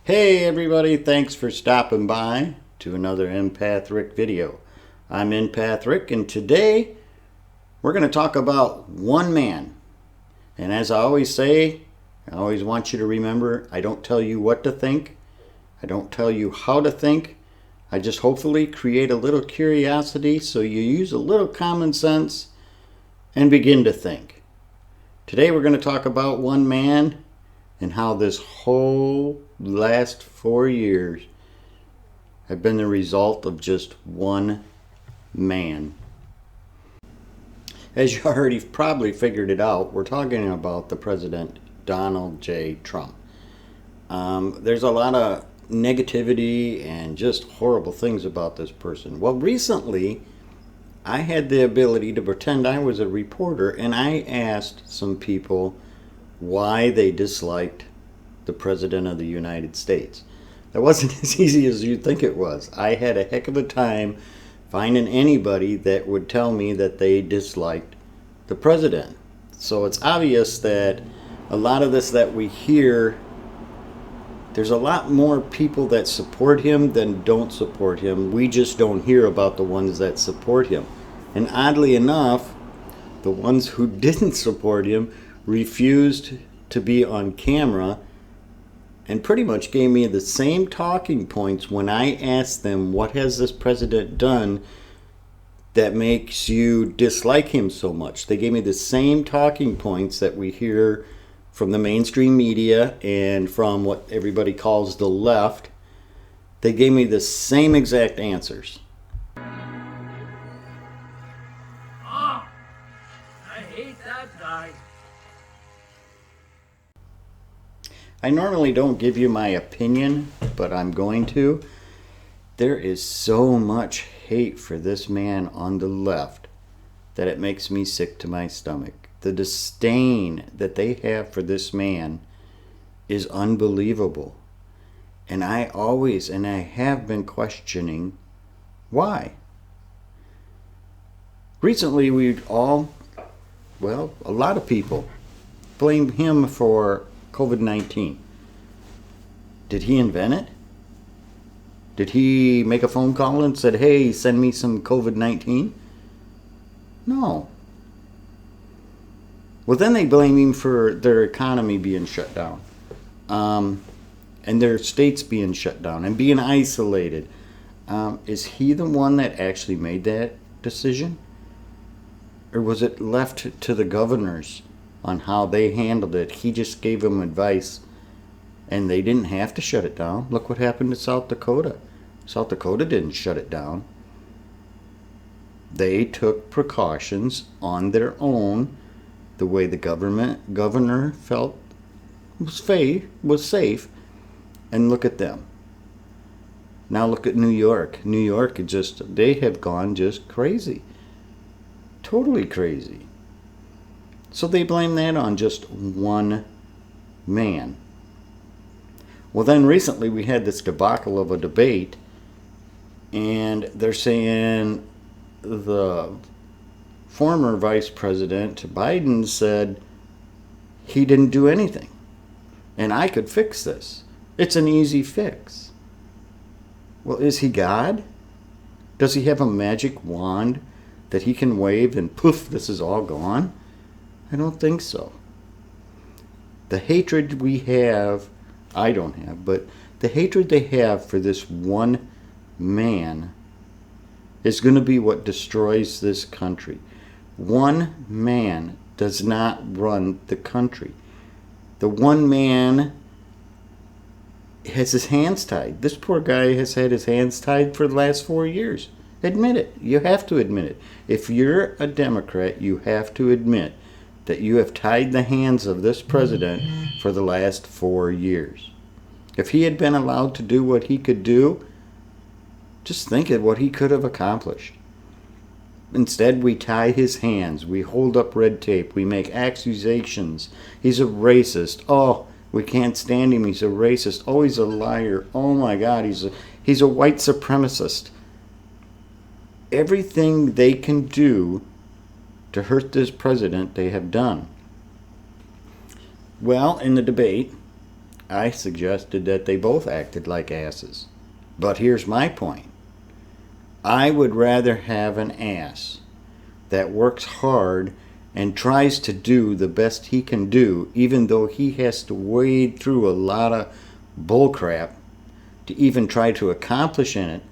Hey everybody, thanks for stopping by to another Empath Rick video. I'm Empath Rick, and today we're going to talk about one man. And as I always say, I always want you to remember, I don't tell you what to think. I don't tell you how to think. I just hopefully create a little curiosity so you use a little common sense and begin to think. Today we're going to talk about one man and how this whole last 4 years have been the result of just one man. As you already probably figured it out, we're talking about the President Donald J. Trump. There's a lot of negativity and just horrible things about this person. Well, recently I had the ability to pretend I was a reporter, and I asked some people why they disliked the President of the United States. That wasn't as easy as you'd think it was. I had a heck of a time finding anybody that would tell me that they disliked the President. So it's obvious that a lot of this that we hear, there's a lot more people that support him than don't support him. We just don't hear about the ones that support him. And oddly enough, the ones who didn't support him refused to be on camera and pretty much gave me the same talking points when I asked them, what has this president done that makes you dislike him so much? They gave me the same talking points that we hear from the mainstream media and from what everybody calls the left. They gave me the same exact answers. I hate that guy. I normally don't give you my opinion, but I'm going to. There is so much hate for this man on the left that it makes me sick to my stomach. The disdain that they have for this man is unbelievable. And I have been questioning why. Recently a lot of people blame him for COVID-19. Did he invent it? Did he make a phone call and said, hey, send me some COVID-19? No. Well, then they blame him for their economy being shut down, and their states being shut down and being isolated. Is he the one that actually made that decision? Or was it left to the governors on how they handled it? He just gave them advice, and they didn't have to shut it down. Look what happened to South Dakota. South Dakota didn't shut it down. They took precautions on their own, the way the governor felt was safe, and look at them. Now look at New York. New York, they have gone just crazy. Totally crazy. So they blame that on just one man. Well, then recently we had this debacle of a debate, and they're saying the former Vice President Biden said he didn't do anything, and I could fix this. It's an easy fix. Well, is he God? Does he have a magic wand that he can wave and poof, this is all gone? I don't think so. The hatred we have, I don't have, but the hatred they have for this one man is going to be what destroys this country. One man does not run the country. The one man has his hands tied. This poor guy has had his hands tied for the last 4 years. Admit it. You have to admit it. If you're a Democrat, you have to admit that you have tied the hands of this president for the last 4 years. If he had been allowed to do what he could do, just think of what he could have accomplished. Instead, we tie his hands. We hold up red tape. We make accusations. He's a racist. Oh, we can't stand him. He's a racist. Oh, he's a liar. Oh my God, he's a white supremacist. Everything they can do to hurt this president, they have done. Well, in the debate, I suggested that they both acted like asses. But here's my point. I would rather have an ass that works hard and tries to do the best he can do, even though he has to wade through a lot of bullcrap to even try to accomplish in it,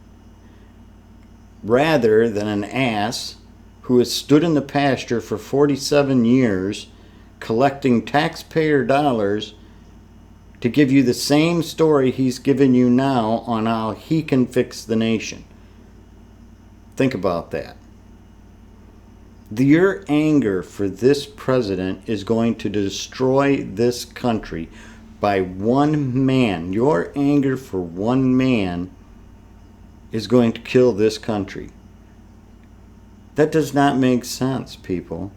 rather than an ass who has stood in the pasture for 47 years collecting taxpayer dollars to give you the same story he's given you now on how he can fix the nation. Think about that. Your anger for this president is going to destroy this country by one man. Your anger for one man is going to kill this country. That does not make sense, people.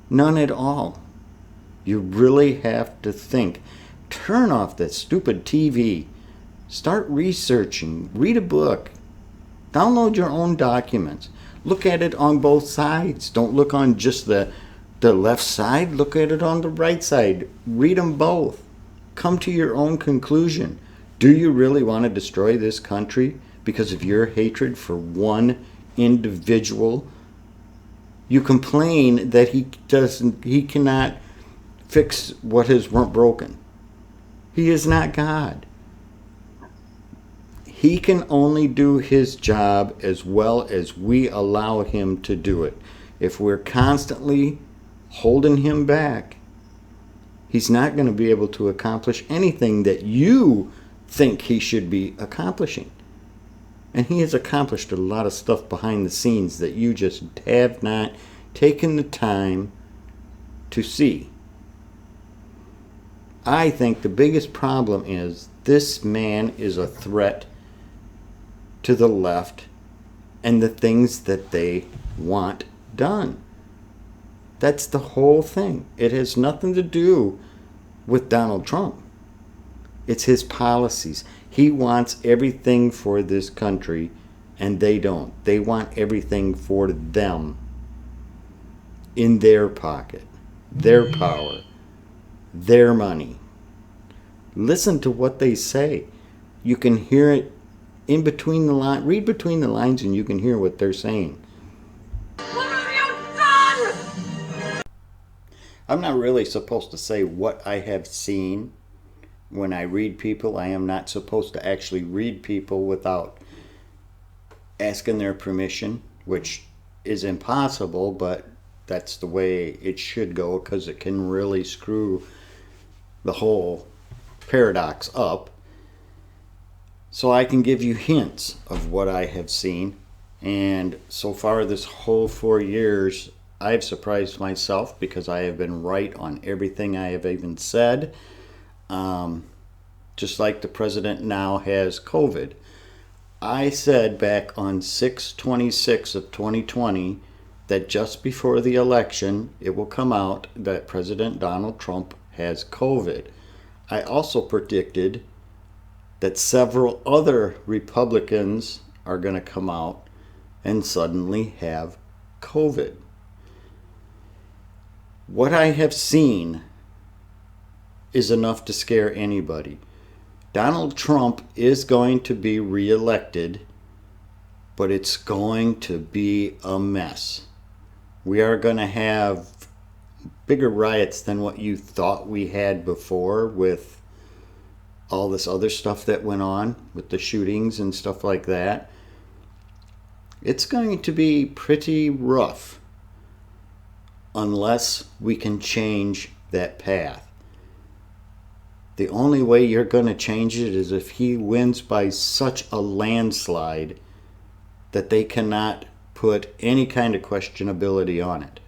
None at all. You really have to think. Turn off that stupid TV. Start researching. Read a book. Download your own documents. Look at it on both sides. Don't look on just the left side. Look at it on the right side. Read them both. Come to your own conclusion. Do you really want to destroy this country because of your hatred for one individual? You complain that he cannot fix what is broken. He is not God. He can only do his job as well as we allow him to do it. If we're constantly holding him back, he's not going to be able to accomplish anything that you think he should be accomplishing. And he has accomplished a lot of stuff behind the scenes that you just have not taken the time to see. I think the biggest problem is this man is a threat to the left and the things that they want done. That's the whole thing. It has nothing to do with Donald Trump. It's his policies. He wants everything for this country, and they don't. They want everything for them in their pocket, their power, their money. Listen to what they say. You can hear it in between the lines. Read between the lines and you can hear what they're saying. What have you done? I'm not really supposed to say what I have seen when I read people. I am not supposed to actually read people without asking their permission, which is impossible, but that's the way it should go because it can really screw the whole paradox up. So I can give you hints of what I have seen. And so far this whole 4 years, I've surprised myself because I have been right on everything I have even said. Just like the president now has COVID. I said back on 6/26 of 2020 that just before the election, it will come out that President Donald Trump has COVID. I also predicted that several other Republicans are going to come out and suddenly have COVID. What I have seen is enough to scare anybody. Donald Trump is going to be reelected, but it's going to be a mess. We are going to have bigger riots than what you thought we had before with all this other stuff that went on with the shootings and stuff like that. It's going to be pretty rough unless we can change that path. The only way you're going to change it is if he wins by such a landslide that they cannot put any kind of questionability on it.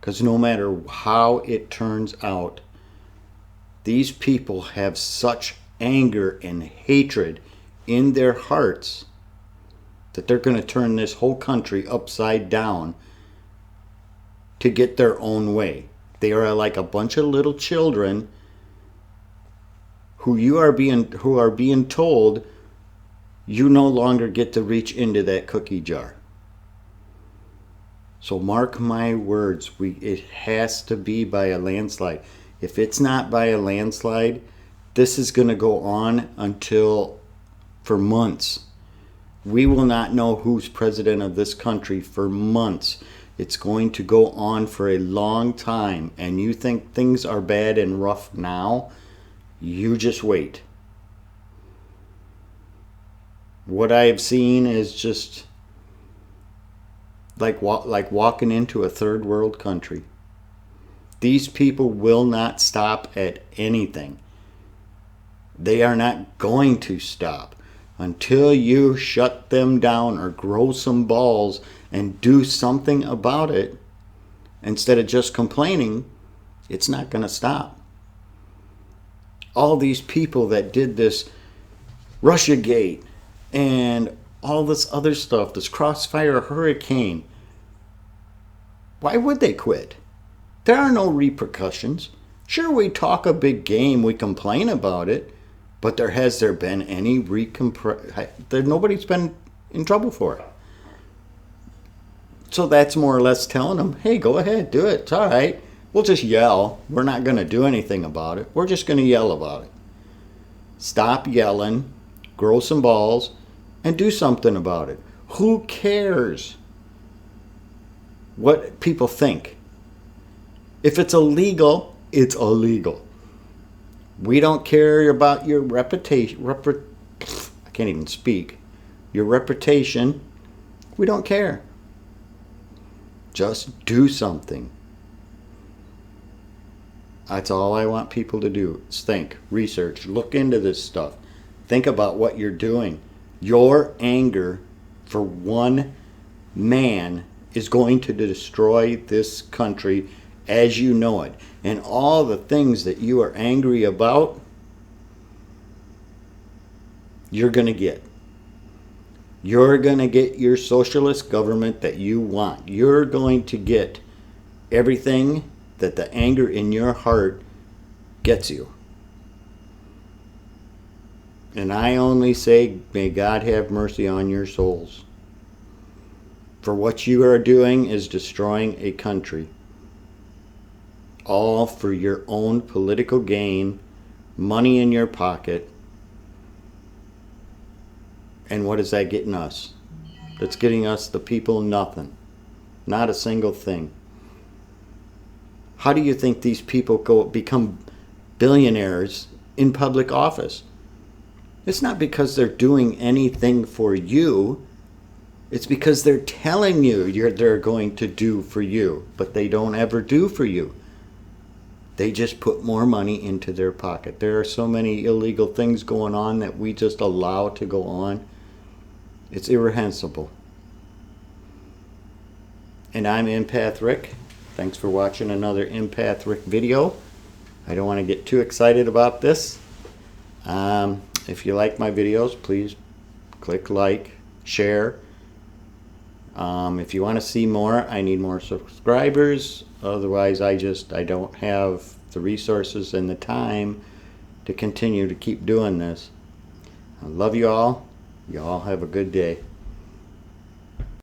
Because no matter how it turns out, these people have such anger and hatred in their hearts that they're going to turn this whole country upside down to get their own way. They are like a bunch of little children who are being told you no longer get to reach into that cookie jar. So mark my words, it has to be by a landslide. If it's not by a landslide, this is going to go on for months. We will not know who's president of this country for months. It's going to go on for a long time. And you think things are bad and rough now? You just wait. What I have seen is just like walking into a third world country. These people will not stop at anything. They are not going to stop until you shut them down or grow some balls and do something about it. Instead of just complaining, it's not going to stop. All these people that did this Russiagate and all this other stuff, this Crossfire Hurricane, why would they quit? There are no repercussions. Sure, we talk a big game, we complain about it, but has there been any nobody's been in trouble for it. So that's more or less telling them, hey, go ahead, do it, it's all right. We'll just yell. We're not going to do anything about it. We're just going to yell about it. Stop yelling, grow some balls, and do something about it. Who cares what people think? If it's illegal, it's illegal. We don't care about your reputation. I can't even speak. Your reputation. We don't care. Just do something. That's all I want people to do. Is think, research, look into this stuff. Think about what you're doing. Your anger for one man is going to destroy this country as you know it. And all the things that you are angry about, you're going to get. You're going to get your socialist government that you want. You're going to get everything that the anger in your heart gets you. And I only say, may God have mercy on your souls. For what you are doing is destroying a country. All for your own political gain, money in your pocket. And what is that getting us? That's getting us, the people, nothing. Not a single thing. How do you think these people become billionaires in public office? It's not because they're doing anything for you. It's because they're telling you they're going to do for you, but they don't ever do for you. They just put more money into their pocket. There are so many illegal things going on that we just allow to go on. It's irreprehensible. And I'm Empath Rick. Thanks for watching another Empath Rick video. I don't want to get too excited about this. If you like my videos, please click like, share. If you want to see more, I need more subscribers. Otherwise, I don't have the resources and the time to continue to keep doing this. I love you all. You all have a good day.